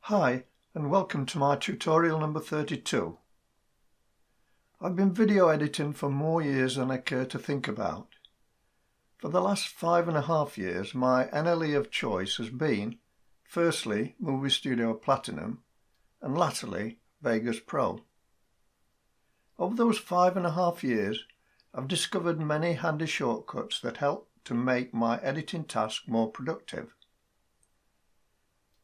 Hi, and welcome to my tutorial number 32. I've been video editing for more years than I care to think about. For the last 5.5 years, my NLE of choice has been, firstly, Movie Studio Platinum, and latterly, Vegas Pro. Over those 5.5 years, I've discovered many handy shortcuts that help to make my editing task more productive.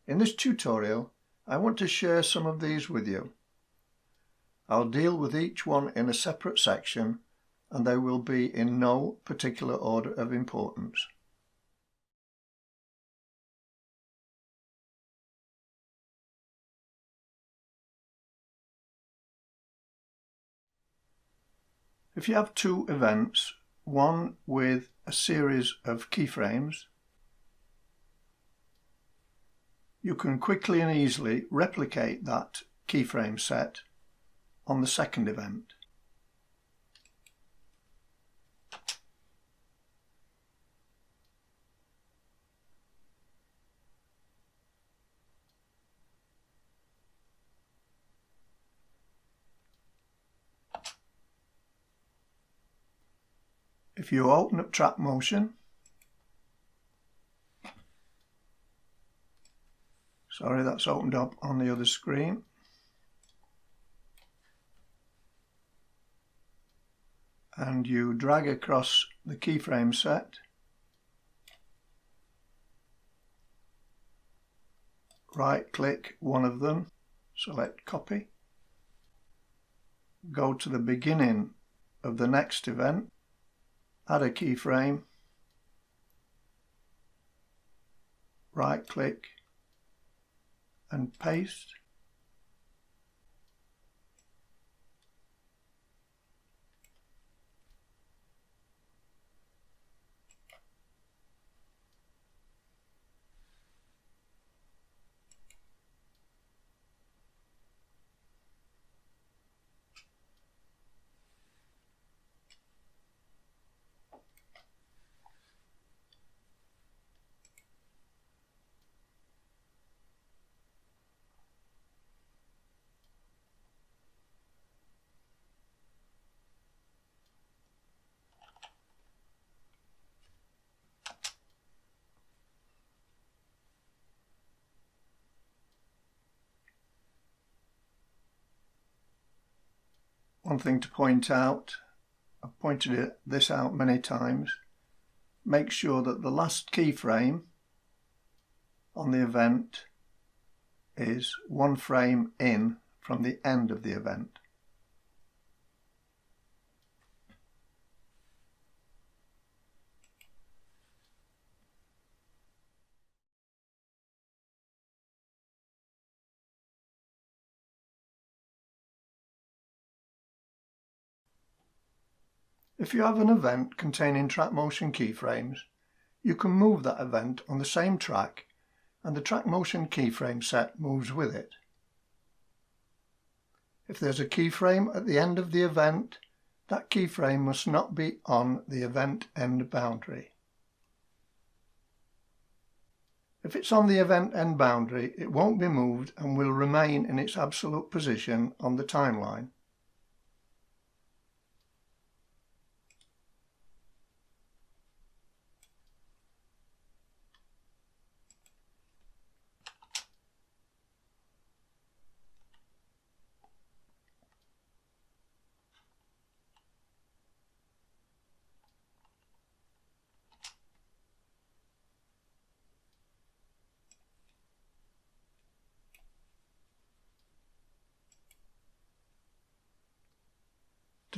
In this tutorial, I want to share some of these with you. I'll deal with each one in a separate section, and they will be in no particular order of importance. If you have two events, one with a series of keyframes, you can quickly and easily replicate that keyframe set on the second event. If you open up track motion, sorry, that's opened up on the other screen. And you drag across the keyframe set, right click one of them, select copy, go to the beginning of the next event, add a keyframe, right click and paste. One thing to point out, I've pointed this out many times, make sure that the last keyframe on the event is one frame in from the end of the event. If you have an event containing track motion keyframes, you can move that event on the same track and the track motion keyframe set moves with it. If there's a keyframe at the end of the event, that keyframe must not be on the event end boundary. If it's on the event end boundary, it won't be moved and will remain in its absolute position on the timeline.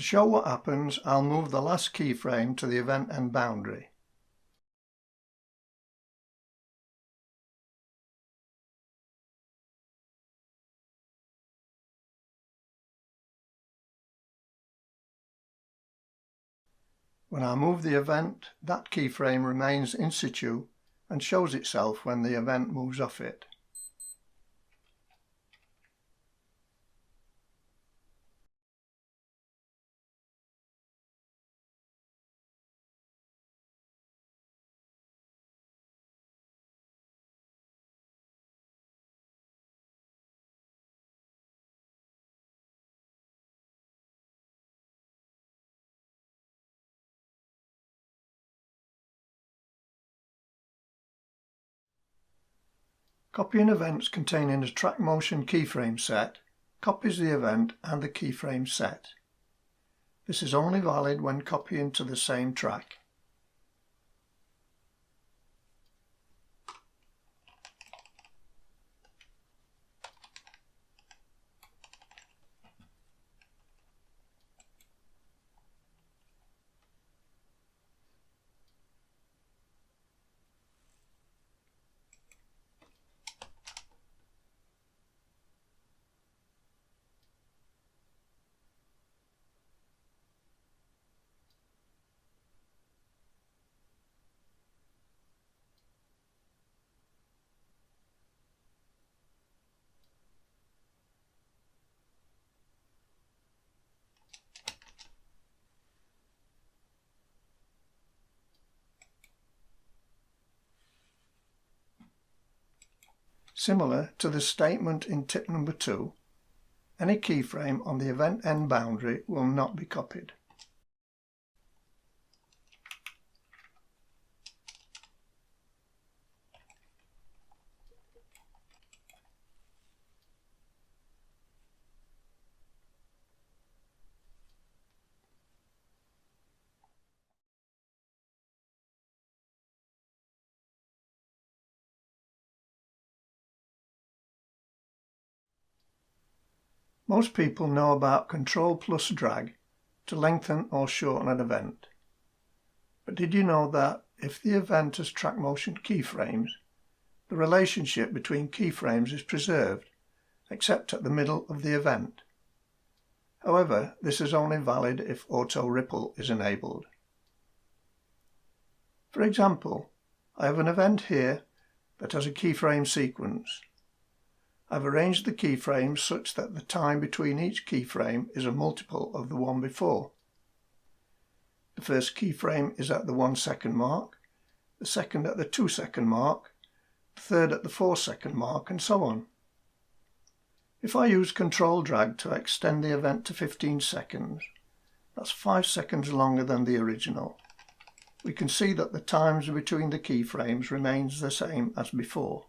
To show what happens, I'll move the last keyframe to the event end boundary. When I move the event, that keyframe remains in situ and shows itself when the event moves off it. Copying events containing a track motion keyframe set copies the event and the keyframe set. This is only valid when copying to the same track. Similar to the statement in tip number 2, any keyframe on the event end boundary will not be copied. Most people know about Control plus drag to lengthen or shorten an event. But did you know that if the event has track motion keyframes, the relationship between keyframes is preserved, except at the middle of the event? However, this is only valid if auto ripple is enabled. For example, I have an event here that has a keyframe sequence. I've arranged the keyframes such that the time between each keyframe is a multiple of the one before. The first keyframe is at the 1 second mark, the second at the 2 second mark, the third at the 4 second mark, and so on. If I use control drag to extend the event to 15 seconds, that's 5 seconds longer than the original. We can see that the times between the keyframes remains the same as before,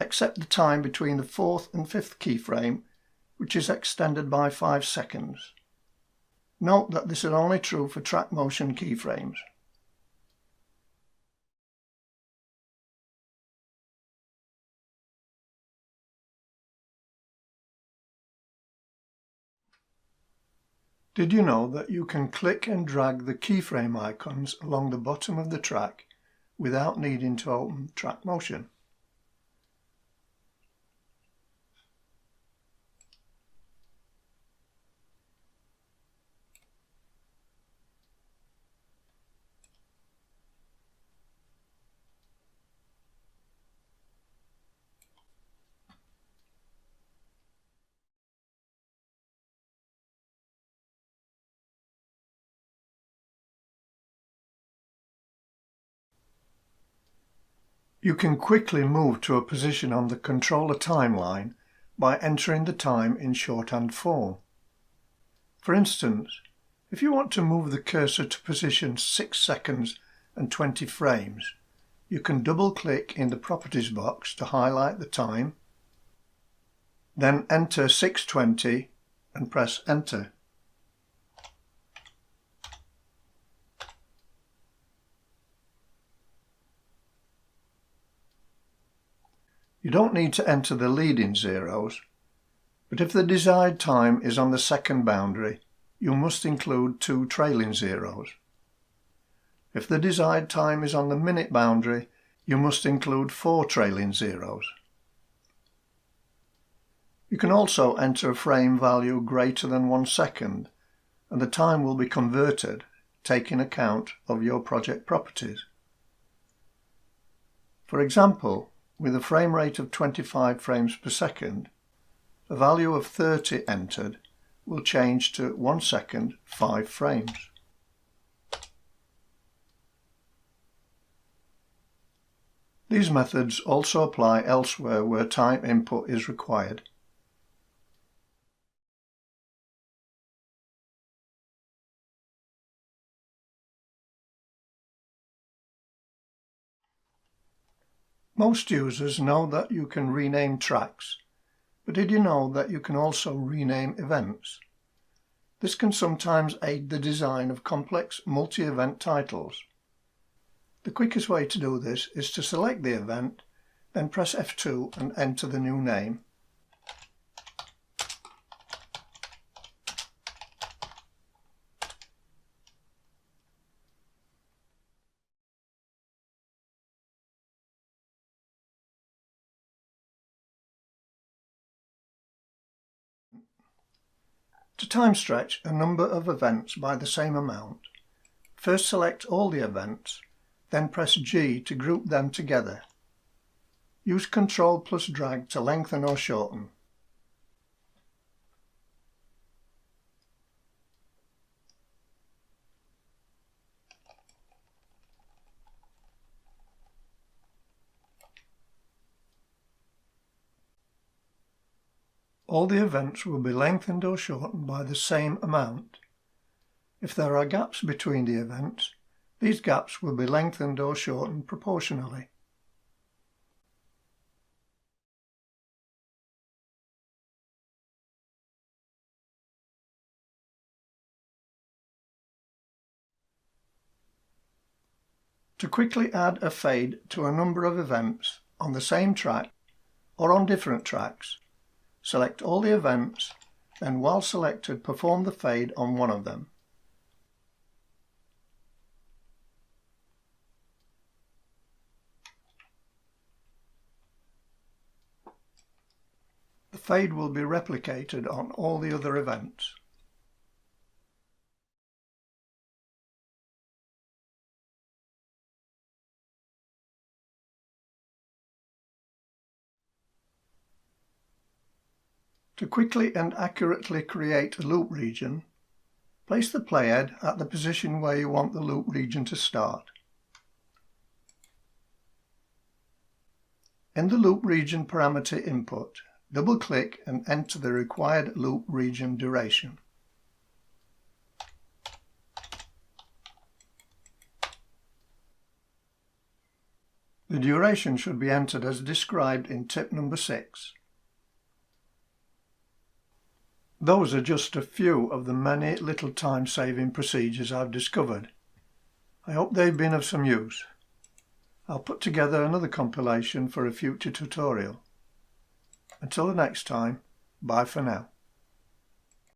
except the time between the 4th and 5th keyframe, which is extended by 5 seconds. Note that this is only true for track motion keyframes. Did you know that you can click and drag the keyframe icons along the bottom of the track without needing to open track motion? You can quickly move to a position on the controller timeline by entering the time in shorthand form. For instance, if you want to move the cursor to position 6 seconds and 20 frames, you can double-click in the Properties box to highlight the time, then enter 620 and press Enter. You don't need to enter the leading zeros, but if the desired time is on the second boundary, you must include 2 trailing zeros. If the desired time is on the minute boundary, you must include 4 trailing zeros. You can also enter a frame value greater than 1 second, and the time will be converted, taking account of your project properties. For example, with a frame rate of 25 frames per second, a value of 30 entered will change to 1 second, 5 frames. These methods also apply elsewhere where time input is required. Most users know that you can rename tracks, but did you know that you can also rename events? This can sometimes aid the design of complex multi-event titles. The quickest way to do this is to select the event, then press F2 and enter the new name. To time stretch a number of events by the same amount, first select all the events, then press G to group them together. Use Ctrl plus drag to lengthen or shorten. All the events will be lengthened or shortened by the same amount. If there are gaps between the events, these gaps will be lengthened or shortened proportionally. To quickly add a fade to a number of events on the same track or on different tracks, select all the events, then while selected perform the fade on one of them. The fade will be replicated on all the other events. To quickly and accurately create a loop region, place the playhead at the position where you want the loop region to start. In the loop region parameter input, double-click and enter the required loop region duration. The duration should be entered as described in tip number 6. Those are just a few of the many little time-saving procedures I've discovered. I hope they've been of some use. I'll put together another compilation for a future tutorial. Until the next time, bye for now.